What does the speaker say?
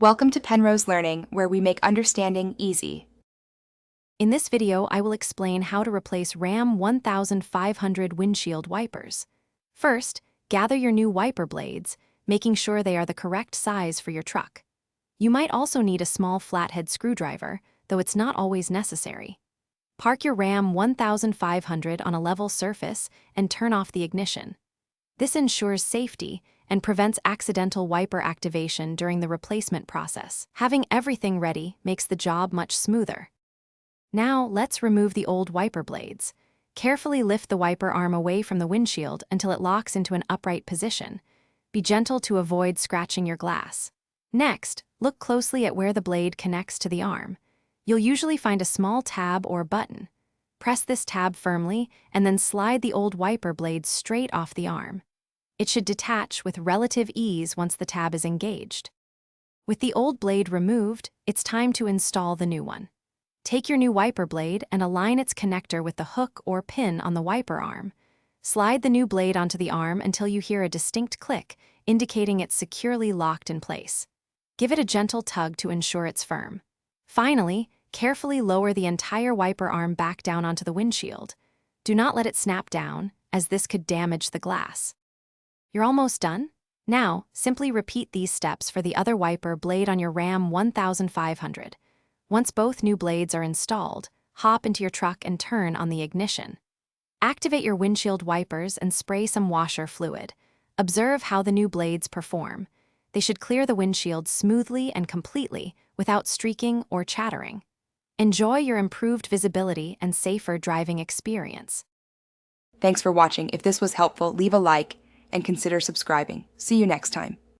Welcome to Penrose Learning, where we make understanding easy. In this video, I will explain how to replace Ram 1500 windshield wipers. First, gather your new wiper blades, making sure they are the correct size for your truck. You might also need a small flathead screwdriver, though it's not always necessary. Park your Ram 1500 on a level surface and turn off the ignition. This ensures safety and prevents accidental wiper activation during the replacement process. Having everything ready makes the job much smoother. Now, let's remove the old wiper blades. Carefully lift the wiper arm away from the windshield until it locks into an upright position. Be gentle to avoid scratching your glass. Next, look closely at where the blade connects to the arm. You'll usually find a small tab or button. Press this tab firmly and then slide the old wiper blade straight off the arm. It should detach with relative ease once the tab is engaged. With the old blade removed, it's time to install the new one. Take your new wiper blade and align its connector with the hook or pin on the wiper arm. Slide the new blade onto the arm until you hear a distinct click, indicating it's securely locked in place. Give it a gentle tug to ensure it's firm. Finally, carefully lower the entire wiper arm back down onto the windshield. Do not let it snap down, as this could damage the glass. You're almost done? Now, simply repeat these steps for the other wiper blade on your Ram 1500. Once both new blades are installed, hop into your truck and turn on the ignition. Activate your windshield wipers and spray some washer fluid. Observe how the new blades perform. They should clear the windshield smoothly and completely without streaking or chattering. Enjoy your improved visibility and safer driving experience. Thanks for watching. If this was helpful, leave a like and consider subscribing. See you next time.